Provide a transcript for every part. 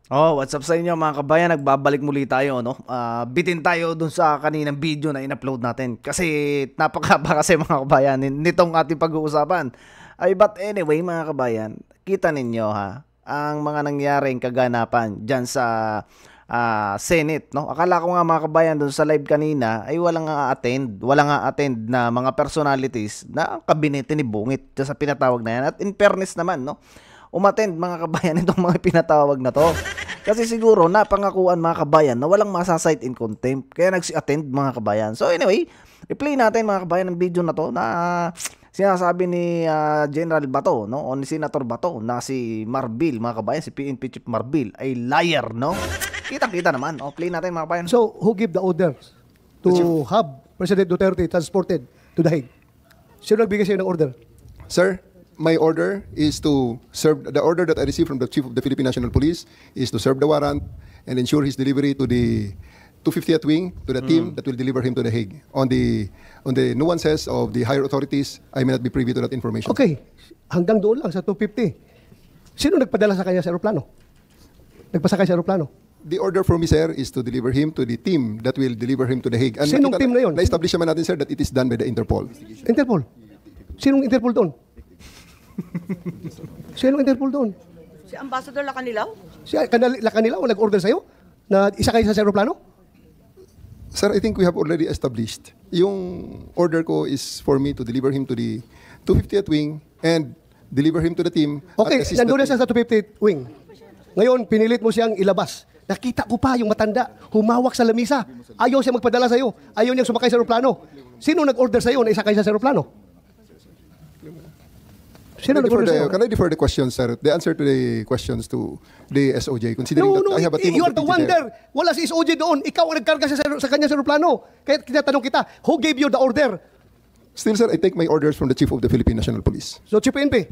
Oh, what's up sa inyo mga kabayan? Nagbabalik muli tayo, no? Bitin tayo dun sa kaninang video na in-upload natin. Kasi napakahaba kasi mga kabayan nitong ating pag-uusapan. Ay, but anyway mga kabayan, kita ninyo ha, ang mga nangyaring kaganapan dyan sa Senate, no? Akala ko nga mga kabayan dun sa live kanina ay walang attend na mga personalities na kabinete ni Bungit sa pinatawag na yan. At in fairness naman, no? Umattend mga kabayan itong mga pinatawag na to. Kasi siguro napangakuan mga kabayan na walang masasite in contempt. Kaya nagsi-attend mga kabayan. So anyway, i-play natin mga kabayan ng video na to na sinasabi ni General Bato, no? O ni Senator Bato na si Marbil mga kabayan, si PNP Chief Marbil ay liar, no? Kitang-kita naman. O play natin mga kabayan. So, who give the orders to have President Duterte transported to The Hague? Sino nagbigay sa'yo ng order? Sir, my order is to serve, the order that I received from the Chief of the Philippine National Police is to serve the warrant and ensure his delivery to the 250th Wing, to the team that will deliver him to The Hague. On the nuances of the higher authorities, I may not be privy to that information. Okay, hanggang doon lang sa 250. Sino nagpadala sa kanya sa aeroplano? Nagpasakay sa aeroplano? The order for me, sir, is to deliver him to the team that will deliver him to The Hague. And Sinong team na yun? Na-establish naman natin, sir, that it is done by the Interpol. Interpol. Sinong Interpol doon? Sinong Interpol doon? Si Ambassador Lacanilaw? Si Lacanilaw nag-order sa'yo na isakay sa aeroplano? Sir, I think we have already established. Yung order ko is for me to deliver him to the 250th Wing and deliver him to the team. Okay, nandun na siya sa 250th Wing. Ngayon, pinilit mo siyang ilabas. Nakita ko pa yung matanda, humawak sa lamisa. Ayaw siya magpadala sa'yo. Ayaw niyang sumakay sa aeroplano. Sino nag-order sa'yo na isakay siya sa aeroplano? Sino nag-order sa'yo? Can I defer the questions, sir? The answer to the questions to the SOJ, considering that I have a team You of are the deputy one there. there. Wala si SOJ doon. Ikaw ang nagkarga sa kanya sa aeroplano. Kaya tinatanong kita, who gave you the order? Still, sir, I take my orders from the Chief of the Philippine National Police. So, Chief PNP,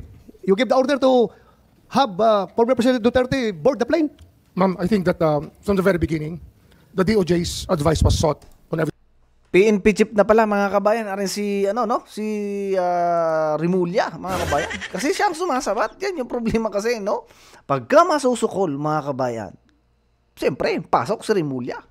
you give the order to have former President Duterte board the plane? Ma'am, I think that from the very beginning, the DOJ's advice was sought on every. PNP Chief na pala mga kabayan, arin si si Rimulya mga kabayan. Kasi siya ang sumasabat. Yan yung problema kasi, no? Pagka masusukol mga kabayan, siyempre, pasok si Rimulya.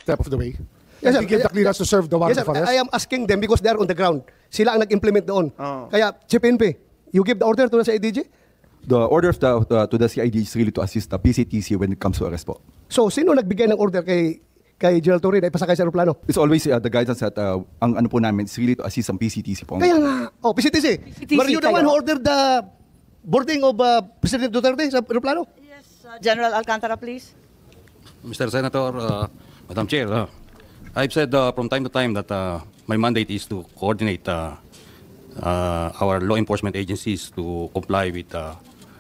Step of the way. Yes, And he gave the clearance to serve the warrant Yes, of arrest. I am asking them because they are on the ground. Sila ang nag-implement doon. Oh. Kaya, Chief PNP, you give the order to sa ADG? The order of to the CID is really to assist the PCTC when it comes to arrest po. So, sino nagbigay ng order kay General Torre na ipasakay sa aeroplano? It's always the guidance that ang ano po namin is really to assist ang PCTC po. Kaya nga, PCTC. Were you the one who ordered the boarding of President Duterte sa aeroplano? Yes, General Alcantara, please. Mr. Senator, Madam Chair, I've said from time to time that my mandate is to coordinate our law enforcement agencies to comply with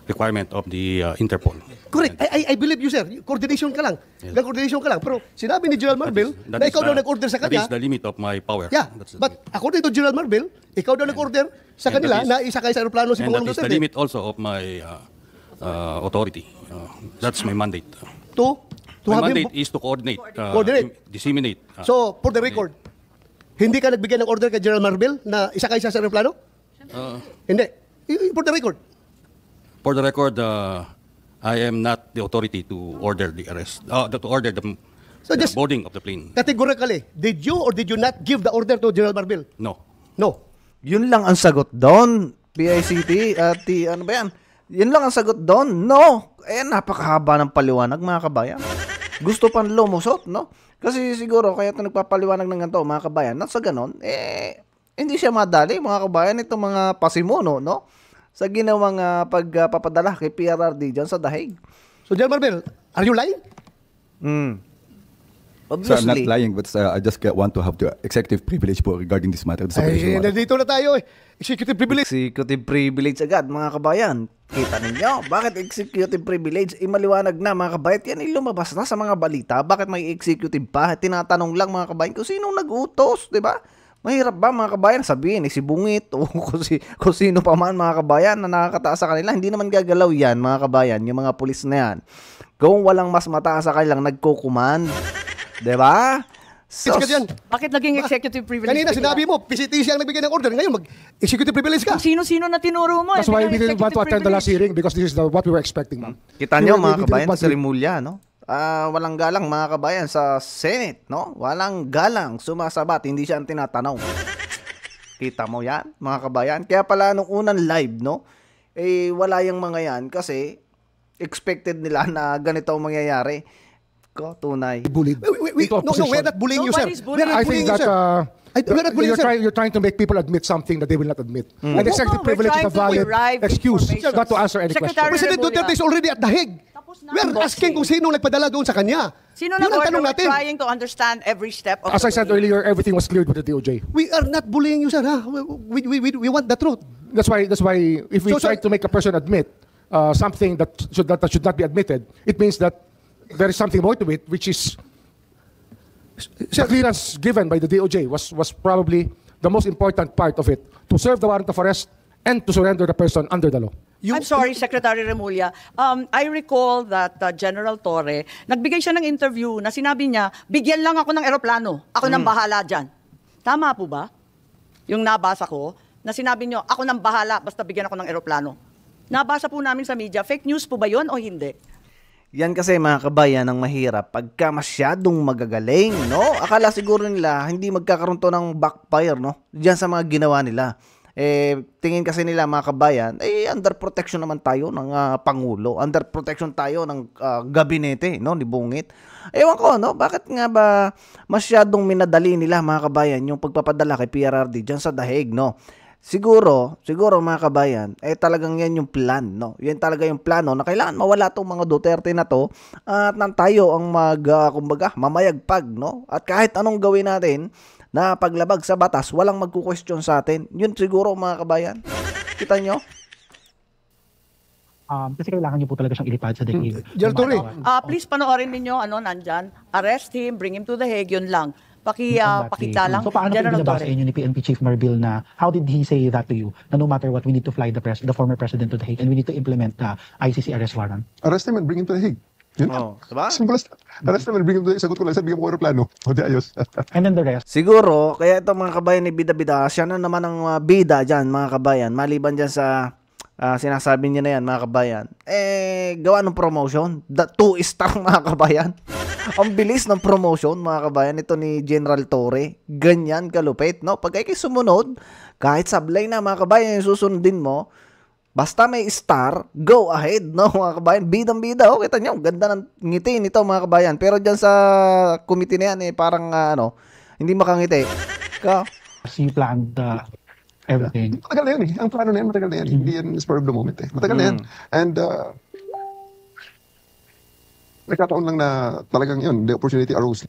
requirement of the Interpol. Correct. I believe you, sir. Coordination ka lang. Yes. Coordination ka lang. Pero sinabi ni General Marbil na ikaw daw nag-order sa That kanya. is the limit of my power. Yeah, That's the but limit. according to General Marbil, ikaw daw nag-order sa And kanila that is- na isakay sa aeroplano si And Pangulong that is the Duterte. limit also of my authority. That's my mandate. To My have him. mandate is to coordinate, Coordinate. disseminate. So, for the record, hindi ka nagbigay ng order kay General Marbil na isakay siya sa aeroplano? Hindi. For the record. For the record, I am not the authority to order the arrest, to order the So just- boarding of the plane. Categorically, did you or did you not give the order to General Marbil? No. No. Yun lang ang sagot doon. PICT at ano ba yan? Yun lang ang sagot doon. No. Napakahaba ng paliwanag mga kabayan. Gusto pang lumusot, no? Kasi siguro kaya ito nagpapaliwanag ng ganito mga kabayan. Nasa ganon, hindi siya madali mga kabayan itong mga pasimuno, no? Sa ginawang pagpapadala kay PRRD dyan sa Dahig. So, General Marbil, are you lying? So I'm not Obviously. lying, but I just want to have the executive privilege po regarding this matter. This operation Ay, warrant. nandito na tayo eh. Executive privilege. Executive privilege agad mga kabayan. Kita ninyo, bakit executive privilege? Maliwanag na mga kabayan, yan lumabas na sa mga balita. Bakit may executive pa? Tinatanong lang mga kabayan kung sinong nag-utos, di ba? Mahirap ba mga kabayan sabihin si Bungit o kung sino pa man mga kabayan na nakakataas sa kanila. Hindi naman gagalaw yan mga kabayan, yung mga pulis na yan. Kung walang mas mataas sa kanilang nagkukuman, di ba? So, ka dyan. Bakit naging executive privilege? Kanina bigla? sinabi mo, PCTC ang nagbigay ng order. Ngayon, mag-executive privilege ka. Kung sino-sino na tinuro mo. That's why we biglang didn't want to executive attend the last privilege. hearing because this is what we were expecting, ma'am. kita nyo We mga didn't kabayan, want sa to- Rimulya, no? Walang galang mga kabayan sa Senate, no? Walang galang, sumasabat, hindi siya ang tinatanaw. Kita mo yan, mga kabayan? Kaya pala nung unang live, no? Wala yung mga yan kasi expected nila na ganito ang mangyayari. Ko, tunay. Bullied. into a No, position. we're not bullying you, sir. Nobody's We're bullying. not I bullying think you, that sir. We're not bullying you, sir. you're trying to make people admit something that they will not admit. And executive we're privilege is a trying to valid derive excuse information. not to answer any question. Secretary President Remulla. Duterte is already at The Hague. Tapos na We're ang asking boxing. kung sino nagpadala doon sa kanya. Sino Yun ang nag-order? tanong We're natin. trying to understand every step of As the I said way. earlier, everything was cleared with the DOJ. We are not bullying you, sir. Ha? We want the truth. That's why if we So, try sir- to make a person admit something that should not be admitted, it means that there is something more to it, which is the clearance given by the DOJ was probably the most important part of it, to serve the warrant of arrest and to surrender the person under the law. I'm sorry, Secretary Remulla. I recall that General Torre, nagbigay siya ng interview na sinabi niya, bigyan lang ako ng eroplano. Ako nang bahala dyan. Tama po ba? Yung nabasa ko, na sinabi niyo, ako nang bahala, basta bigyan ako ng eroplano. Nabasa po namin sa media. Fake news po ba yun o hindi? Yan kasi mga kabayan ang mahirap pagka masyadong magagaling, no? Akala siguro nila hindi magkakaroon to ng backfire, no? Diyan sa mga ginawa nila. Tingin kasi nila mga kabayan, under protection naman tayo ng Pangulo. Under protection tayo ng gabinete, no? Ni Bungit. Ewan ko, no? Bakit nga ba masyadong minadali nila mga kabayan yung pagpapadala kay PRRD diyan sa Dahig, no? Siguro mga kabayan, talagang yan yung plan, no? Yan talaga yung plano na kailangan mawala tong mga Duterte na to at nang tayo ang kumbaga, mamayagpag, no? At kahit anong gawin natin na paglabag sa batas, walang magku-question sa atin. Yun siguro mga kabayan. Kita nyo? Kasi kailangan niyo po talaga siyang ilipad sa dahig. General Torre. Please panoorin ninyo, nandyan. Arrest him, bring him to the Hague, yun lang. Pakita lang. So paano po General binabasa Torre. inyo ni PNP Chief Marbil na how did he say that to you? Na no matter what, we need to fly the former president to the Hague and we need to implement the ICC arrest warrant. Arrest him and bring him to the Hague. Yun. Oh, diba? Simple as that. Arrest him and bring him to the Hague. Sagot ko lang, sir, bigyan mo ko aeroplano. O di ayos. And then the rest, Siguro, kaya ito mga kabayan ni Bida-Bida, siya na naman ang bida dyan mga kabayan. Maliban dyan sa sinasabi niya na yan mga kabayan. Gawa ng promotion. 2-star mga kabayan. Ang bilis ng promotion mga kabayan. Ito ni General Torre. Ganyan kalupit, no? Pag kayo sumunod, kahit sablay na mga kabayan yung susundin mo, basta may star, go ahead, no mga kabayan. Bidang-bida, oh, kita nyo, ganda ng ngiti nito mga kabayan. Pero dyan sa committee na yan, parang hindi makangiti. you planned everything. Matagal na yan eh. Ang plano na yan, matagal na yan. Hindi yan spur of the moment eh. Matagal na yan. And nagkataon lang na talagang yun, the opportunity arose.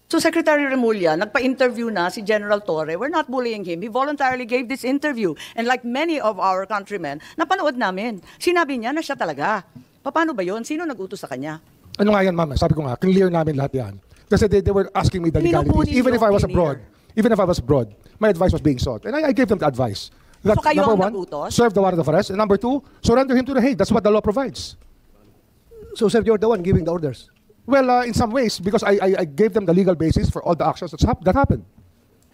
So Secretary Remulla, nagpa-interview na si General Torre. We're not bullying him. He voluntarily gave this interview. And like many of our countrymen, napanood namin. Sinabi niya na siya talaga. Paano ba yun? Sino nag-utos sa kanya? Ano nga yan, ma'am? Sabi ko nga, clear namin lahat yan. Kasi they were asking me the legalities. Even if I was abroad, my advice was being sought. And I gave them the advice. That, So kayo number ang one, nagutos? serve the warrant of arrest. And number two, surrender him to the Hague. That's what the law provides. So, sir, you're the one giving the orders. Well, in some ways, because I gave them the legal basis for all the actions that happened.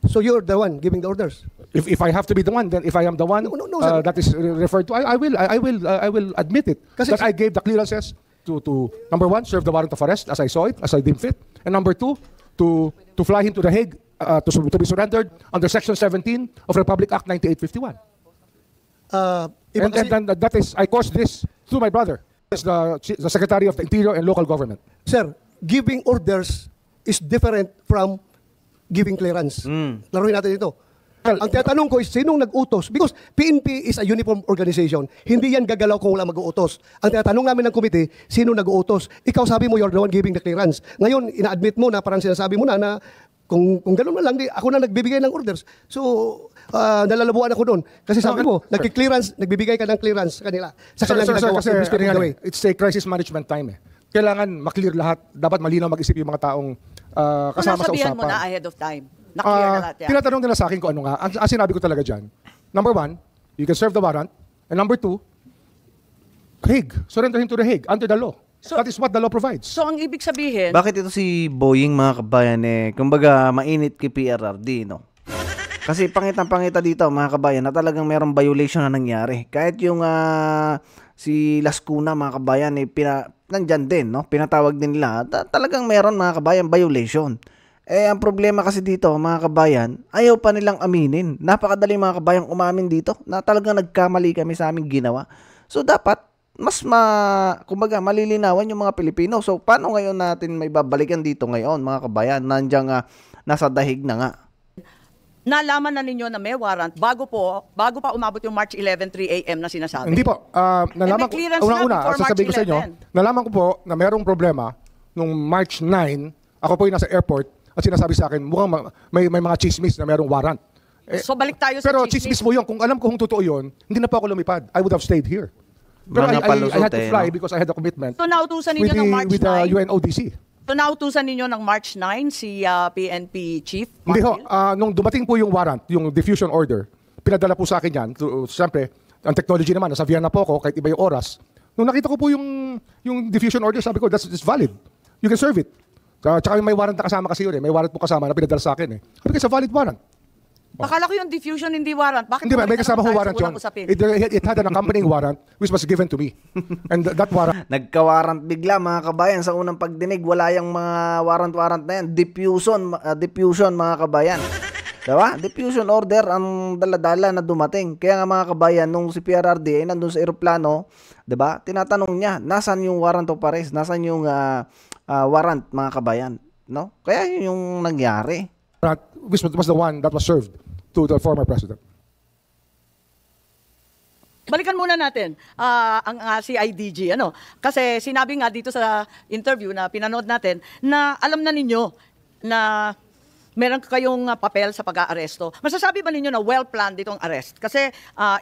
So, you're the one giving the orders. If I have to be the one, then if I am the one No, sir. that is referred to, I will admit it. Kasi- That I gave the clearances to number one, serve the warrant of arrest as I saw it, as I deemed fit, and number two, to fly him to the Hague to be surrendered under Section 17 of Republic Act 9851. Iba kasi- And then that is, I caused this through my brother, as the Secretary of the Interior and Local Government. Sir, giving orders is different from giving clearance. Laruin natin ito. Well, Ang tinatanong ko is, sinong nag-utos? Because PNP is a uniform organization. Hindi yan gagalaw kung wala mag-uutos. Ang tinatanong namin ng komite, sino nag-uutos? Ikaw sabi mo, you're the one giving the clearance. Ngayon, ina-admit mo na parang sinasabi mo na kung gano'n man lang, ako na nagbibigay ng orders. So, nalalabuan ako doon. Kasi sabi mo, nagbibigay ka ng clearance sa kanila. Sa Sir, kanilang ginagawa. kasi In respect of the way. it's a crisis management time eh. Kailangan maklear lahat. Dapat malinaw mag-isip yung mga taong kasama sa Nasabihan usapan. mo na ahead of time. Na-clear na lahat yan. Tinatanong nila sa akin kung ano nga. Ang sinabi ko talaga dyan, number one, you can serve the warrant. And number two, Hague. Surrender him to the Hague under the law. That is what the law provides. So ang ibig sabihin, Bakit ito si Boying, mga kabayan, kumbaga mainit kay PRRD, no? Kasi pangitang-pangita dito, mga kabayan, na talagang merong violation na nangyari. Kahit yung si Lascuna, mga kabayan, nandyan din, no? Pinatawag din nila. Talagang meron, mga kabayan, violation. Ang problema kasi dito, mga kabayan, ayaw pa nilang aminin. Napakadali, mga kabayan, umamin dito na talagang nagkamali kami sa aming ginawa. So dapat mas kumbaga malilinawan yung mga Pilipino. So paano ngayon natin may babalikan dito ngayon, mga kabayan? Nandiyan nasa dahig na nga. nalaman na ninyo na may warrant bago pa umabot yung March 11, 3 a.m. na sinasabi. Hindi po. Nalaman may clearance ko, na unang-una, before sasabihin ko March sa inyo, 11. nalaman ko po na merong problema nung March 9, ako po yung nasa airport at sinasabi sa akin, mukhang may mga chismis na merong warrant. So balik tayo sa Pero chismis. chismis mo yun. Kung alam ko kung totoo yun, hindi na po ako lumipad. I would have stayed here. Pero Mga I had to palusot, fly no? because I had a commitment So nautusan with ninyo ng March the 9. UNODC. So nautusan ninyo ng March 9 si PNP Chief Hindi ho, Marbil? nung dumating po yung warrant, yung diffusion order, pinadala po sa akin yan. Siyempre, ang technology naman, nasa Vienna po ako, kahit iba yung oras. Nung nakita ko po yung diffusion order, sabi ko, that's valid. You can serve it. Tsaka may warrant na kasama kasi yun eh. May warrant po kasama na pinadala sa akin eh. Sabi ko, it's a valid warrant. Akala ko yung diffusion hindi warrant. Bakit Hindi ba, may bumalik kasama na ko tayo sa warrant yun. unang usapin? It had an accompanying warrant which was given to me. And that warrant, Nagka-warrant bigla, mga kabayan. Sa unang pagdinig, wala yung mga warrant na yan. Diffusion, mga kabayan. Diba? Diffusion order ang daladala na dumating. Kaya nga, mga kabayan, nung si PRRD ay nandun sa aeroplano, diba? Tinatanong niya, nasan yung warrant of arrest? Nasan yung warrant, mga kabayan? No? Kaya yun yung nangyari. which was the one that was served to the former president. Balikan muna natin ang CIDG. Kasi sinabi nga dito sa interview na pinanood natin na alam na ninyo na meron kayong papel sa pag-aaresto. Masasabi ba ninyo na well-planned itong arrest? Kasi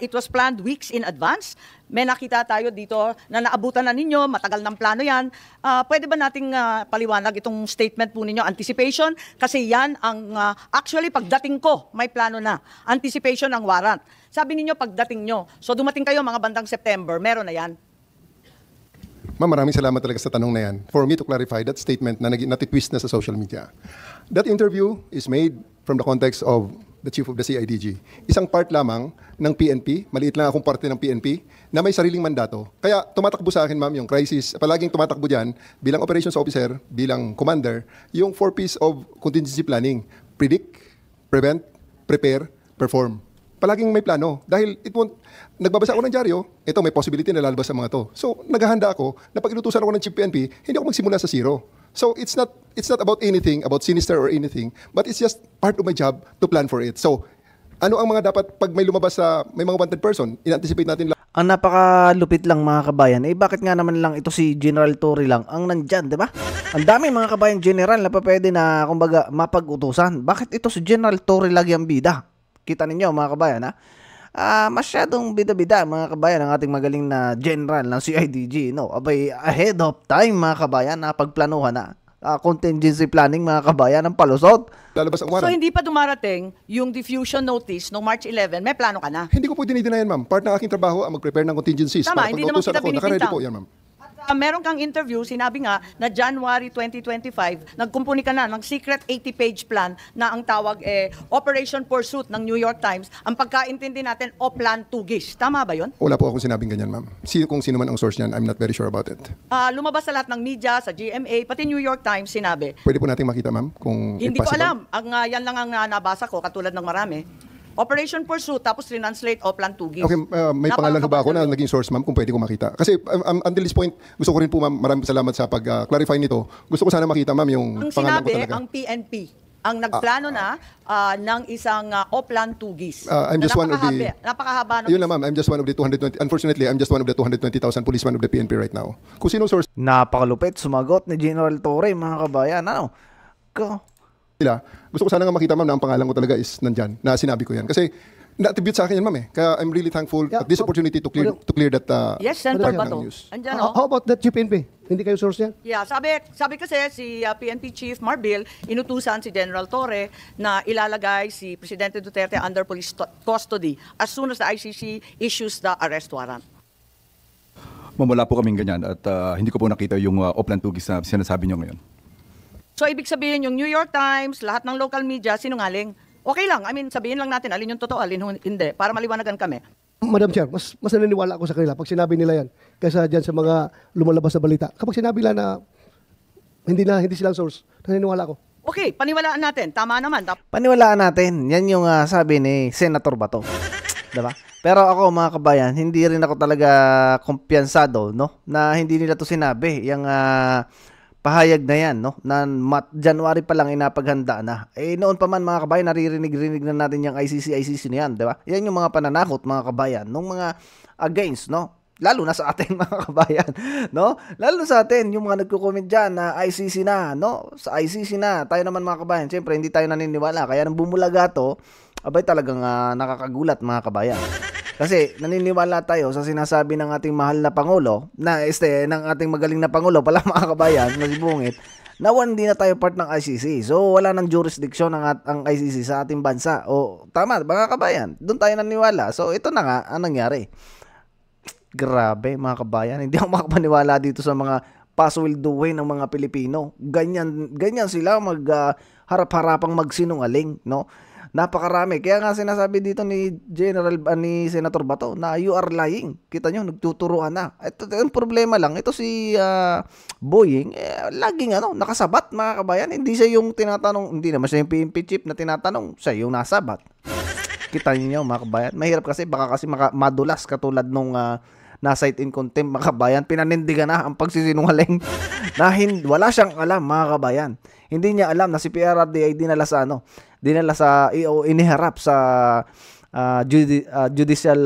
it was planned weeks in advance. May nakita tayo dito na naabutan na ninyo, matagal ng plano yan. Pwede ba nating paliwanag itong statement po ninyo, anticipation? Kasi yan ang actually pagdating ko, may plano na. Anticipation ng warrant. Sabi ninyo pagdating nyo. So dumating kayo mga bandang September, meron na yan. Ma'am, maraming salamat talaga sa tanong na yan. For me to clarify that statement na natitwist na sa social media. That interview is made from the context of the chief of the CIDG. Isang part lamang ng PNP, maliit lang akong parte ng PNP, na may sariling mandato. Kaya tumatakbo sa akin, ma'am, yung crisis, palaging tumatakbo dyan, bilang operations officer, bilang commander, yung 4 P's of contingency planning. Predict, prevent, prepare, perform. Palaging may plano. Dahil nagbabasa ako ng dyaryo, ito may possibility na lalabas sa mga to. So, naghahanda ako na pag inutusan ako ng Chief PNP, hindi ako magsimula sa zero. So, it's not about anything, about sinister or anything, but it's just part of my job to plan for it. So, ano ang mga dapat pag may lumabas may mga wanted person, in-anticipate natin lang. Ang napakalupit lang, mga kabayan, bakit nga naman lang ito si General Torre lang ang nandyan, di ba? Ang dami, mga kabayan, general na pa pwede na, kumbaga, mapag-utusan. Bakit ito si General Torre lagi ang bida? Kita ninyo, mga kabayan, ha? Masyadong bida-bida, mga kabayan, ang ating magaling na general ng CIDG, no? Abay, ahead of time, mga kabayan, na pagplanuhan na. Contingency planning, mga kabayan, ng palusot. Lalabas ang So warrant. hindi pa dumarating yung diffusion notice no March 11, may plano ka na. Hindi ko po dinidinayan, ma'am. Part ng aking trabaho ang mag-prepare ng contingencies. Tama, Para hindi pag naman nautusan kita ako, nakaredy binibintang. po yan, ma'am. Meron kang interview, sinabi nga na January 2025, nagkumpuni ka na ng secret 80-page plan na ang tawag Operation Pursuit ng New York Times. Ang pagkaintindi natin, Oplan Tugis. Tama ba yun? Wala po akong sinabing ganyan, ma'am. Kung sino man ang source niyan, I'm not very sure about it. Lumabas sa lahat ng media, sa GMA, pati New York Times sinabi. Pwede po nating makita, ma'am, kung Hindi ko possible. alam. Yan lang ang nabasa ko, katulad ng marami. Operation Pursuit, tapos translate Oplan Tugis. Okay, may pangalan ba ako na Napakakapal. naging source, ma'am, kung pwede ko makita? Kasi until this point, gusto ko rin po, ma'am, maraming salamat sa pag-clarify nito. Gusto ko sana makita, ma'am, yung Ang pangalan ko sinabi, talaga. ang PNP, ang nagplano na ng isang Oplan Tugis. I'm just one of the... Napakahaba ng... Yun lang, ma'am. I'm just one of the 220... Unfortunately, I'm just one of the 220,000 policemen of the PNP right now. Kung sino source Napakalupit, sumagot ni General Torre, mga kabayan. Ano? nila, gusto ko sana nga makita, ma'am, na ang pangalan ko talaga is nandyan, na sinabi ko yan. Kasi na-attribute sa akin yan, ma'am, eh. Kaya I'm really thankful Yeah, at this opportunity to clear that Yes, Senator part Bato. ng news. Andyan, How about that PNP? Hindi kayo source yan? Yeah, sabi kasi si PNP Chief Marbil, inutusan si General Torre na ilalagay si Presidente Duterte under police custody as soon as the ICC issues the arrest warrant. Ma'am, wala po kaming ganyan at hindi ko po nakita yung Oplan Tugis na sinasabi niyo ngayon. So, ibig sabihin yung New York Times, lahat ng local media, sinungaling. Okay lang. I mean, sabihin lang natin, alin yung totoo, alin hindi, para maliwanagan kami. Madam Chair, mas naniniwala ako sa kanila pag sinabi nila yan kaysa dyan sa mga lumalabas na balita. Kapag sinabi nila na hindi silang source, naniniwala ako. Okay, paniwalaan natin. Tama naman. Paniwalaan natin. Yan yung sabi ni Senator Bato. Diba? Pero ako mga kabayan, hindi rin ako talaga kumpiyansado, no? Na hindi nila to sinabi. Yung pahayag na yan, no? Na January pa lang inapaghanda na. Eh noon pa man mga kabayan, naririnig-rinig na natin yung ICC na yan, diba? Yan yung mga pananakot mga kabayan, nung mga against, no? Lalo na sa atin mga kabayan, no? Lalo sa atin, yung mga nagko-comment dyan na ICC na, no? Sa ICC na, tayo naman mga kabayan, siyempre hindi tayo naniniwala. Kaya nang bumulaga to, abay talagang nakakagulat mga kabayan. Kasi naniniwala tayo sa sinasabi ng ating mahal na Pangulo, ng ating magaling na Pangulo pala mga kabayan, na si Bungit, na hindi na tayo part ng ICC. So wala nang jurisdiction ang ICC sa ating bansa. O tama mga kabayan, doon tayo naniniwala. So ito na nga ang nangyari. Grabe mga kabayan, hindi ako makapaniwala dito sa mga pasweldohin ng mga Pilipino. Ganyan sila harap-harapang magsinungaling, no? Napakarami. Kaya nga sinasabi dito ni ni Senator Bato na you are lying. Kita nyo, nagtuturuan na. Ito yung problema lang. Ito si Boying, laging nakasabat mga kabayan. Hindi siya yung tinatanong, hindi naman siya yung PNP chief na tinatanong, siya yung nasabat. Kita niyo mga kabayan. Mahirap kasi, baka kasi madulas katulad nung na-cite in contempt mga kabayan. Pinanindigan na ang pagsisinungaling na wala siyang alam mga kabayan. Hindi niya alam na si PRRD ay dinala sa iniharap sa judicial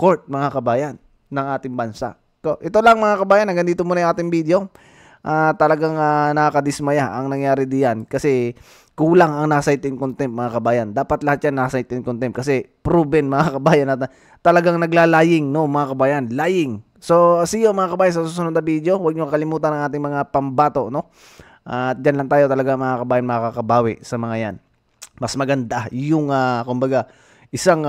court mga kabayan ng ating bansa. So, ito lang mga kabayan, hanggang dito muna yung ating video. Talagang nakakadismaya ang nangyari diyan kasi kulang ang na-cite in contempt mga kabayan. Dapat lahat yan na-cite in contempt kasi proven mga kabayan na talagang naglalaying, no mga kabayan, lying. So see you mga kabayan sa susunod na video. Huwag niyo kalimutan ang ating mga pambato, no? At dyan lang tayo talaga mga kabayan makakabawi sa mga yan. Mas maganda yung kumbaga isang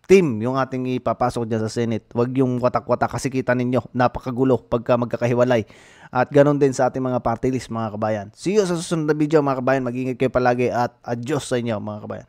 team yung ating ipapasok dyan sa Senate. Huwag yung watak-watak kasi kita ninyo napakagulo pagka magkakahiwalay. At ganoon din sa ating mga party list mga kabayan. See you sa susunod na video mga kabayan. Mag-ingat kayo palagi at adios sa inyo mga kabayan.